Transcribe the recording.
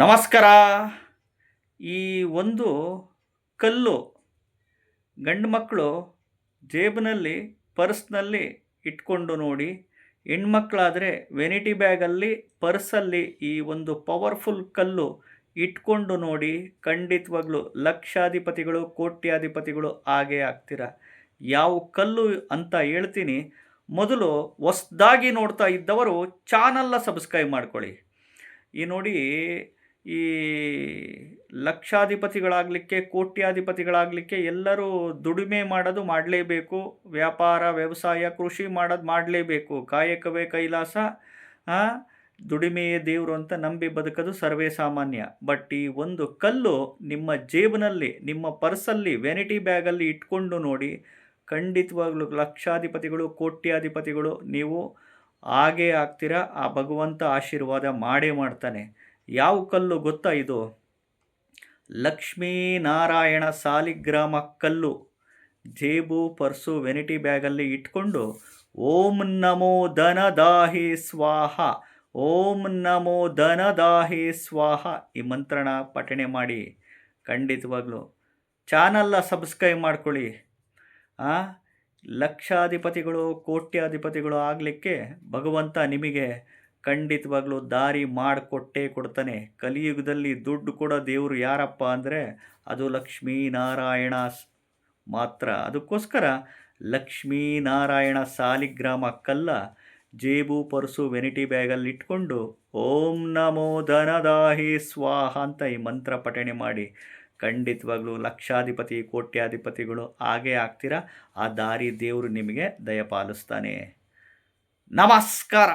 ನಮಸ್ಕಾರ. ಈ ಒಂದು ಕಲ್ಲು ಗಂಡು ಮಕ್ಕಳು ಜೇಬಿನಲ್ಲಿ ಪರ್ಸ್ನಲ್ಲಿ ಇಟ್ಕೊಂಡು ನೋಡಿ, ಹೆಣ್ಮಕ್ಳಾದರೆ ವೆನಿಟಿ ಬ್ಯಾಗಲ್ಲಿ ಪರ್ಸಲ್ಲಿ ಈ ಒಂದು ಪವರ್ಫುಲ್ ಕಲ್ಲು ಇಟ್ಕೊಂಡು ನೋಡಿ, ಖಂಡಿತವಾಗ್ಲೂ ಲಕ್ಷಾಧಿಪತಿಗಳು ಕೋಟ್ಯಾಧಿಪತಿಗಳು ಆಗೇ ಆಗ್ತೀರ. ಯಾವ ಕಲ್ಲು ಅಂತ ಹೇಳ್ತೀನಿ. ಮೊದಲು ಹೊಸ್ದಾಗಿ ನೋಡ್ತಾ ಇದ್ದವರು ಚಾನಲ್ನ ಸಬ್ಸ್ಕ್ರೈಬ್ ಮಾಡ್ಕೊಳ್ಳಿ. ಈ ನೋಡಿ, ಈ ಲಕ್ಷಾಧಿಪತಿಗಳಾಗಲಿಕ್ಕೆ ಕೋಟ್ಯಾಧಿಪತಿಗಳಾಗಲಿಕ್ಕೆ ಎಲ್ಲರೂ ದುಡಿಮೆ ಮಾಡೋದು ಮಾಡಲೇಬೇಕು, ವ್ಯಾಪಾರ ವ್ಯವಸಾಯ ಕೃಷಿ ಮಾಡೋದು ಮಾಡಲೇಬೇಕು. ಕಾಯಕವೇ ಕೈಲಾಸ, ದುಡಿಮೆಯೇ ದೇವರು ಅಂತ ನಂಬಿ ಬದುಕೋದು ಸರ್ವೇ ಸಾಮಾನ್ಯ. ಬಟ್ ಈ ಒಂದು ಕಲ್ಲು ನಿಮ್ಮ ಜೇಬಿನಲ್ಲಿ, ನಿಮ್ಮ ಪರ್ಸಲ್ಲಿ, ವೆನಿಟಿ ಬ್ಯಾಗಲ್ಲಿ ಇಟ್ಕೊಂಡು ನೋಡಿ, ಖಂಡಿತವಾಗ್ಲೂ ಲಕ್ಷಾಧಿಪತಿಗಳು ಕೋಟ್ಯಾಧಿಪತಿಗಳು ನೀವು ಹಾಗೇ ಆಗ್ತೀರ. ಆ ಭಗವಂತ ಆಶೀರ್ವಾದ ಮಾಡೇ ಮಾಡ್ತಾನೆ. ಯಾವ ಕಲ್ಲು ಗೊತ್ತಾ ಇದು? ಲಕ್ಷ್ಮೀನಾರಾಯಣ ಸಾಲಿಗ್ರಾಮ ಕಲ್ಲು. ಜೇಬು ಪರ್ಸು ವೆನಿಟಿ ಬ್ಯಾಗಲ್ಲಿ ಇಟ್ಕೊಂಡು ಓಂ ನಮೋ ಧನದಾಹಿ ಸ್ವಾಹ, ಓಂ ನಮೋ ಧನದಾಹಿ ಸ್ವಾಹ ಈ ಮಂತ್ರನ ಪಠಣೆ ಮಾಡಿ. ಖಂಡಿತವಾಗ್ಲೂ ಚಾನಲ್ನ ಸಬ್ಸ್ಕ್ರೈಬ್ ಮಾಡ್ಕೊಳ್ಳಿ. ಲಕ್ಷಾಧಿಪತಿಗಳು ಕೋಟ್ಯಾಧಿಪತಿಗಳು ಆಗಲಿಕ್ಕೆ ಭಗವಂತ ನಿಮಗೆ ಖಂಡಿತವಾಗ್ಲೂ ದಾರಿ ಮಾಡಿಕೊಟ್ಟೇ ಕೊಡ್ತಾನೆ. ಕಲಿಯುಗದಲ್ಲಿ ದುಡ್ಡು ಕೊಡೋ ದೇವರು ಯಾರಪ್ಪ ಅಂದರೆ ಅದು ಲಕ್ಷ್ಮೀನಾರಾಯಣ ಮಾತ್ರ. ಅದಕ್ಕೋಸ್ಕರ ಲಕ್ಷ್ಮೀನಾರಾಯಣ ಸಾಲಿಗ್ರಾಮ ಕಲ್ಲ ಜೇಬು ಪರ್ಸು ವೆನಿಟಿ ಬ್ಯಾಗಲ್ಲಿ ಇಟ್ಕೊಂಡು ಓಂ ನಮೋ ಧನದಾಹಿ ಸ್ವಾಹ ಅಂತ ಈ ಮಂತ್ರ ಪಠಣೆ ಮಾಡಿ. ಖಂಡಿತವಾಗ್ಲೂ ಲಕ್ಷಾಧಿಪತಿ ಕೋಟ್ಯಾಧಿಪತಿಗಳು ಹಾಗೇ ಆಗ್ತೀರಾ. ಆ ದಾರಿ ದೇವರು ನಿಮಗೆ ದಯಪಾಲಿಸ್ತಾನೆ. ನಮಸ್ಕಾರ.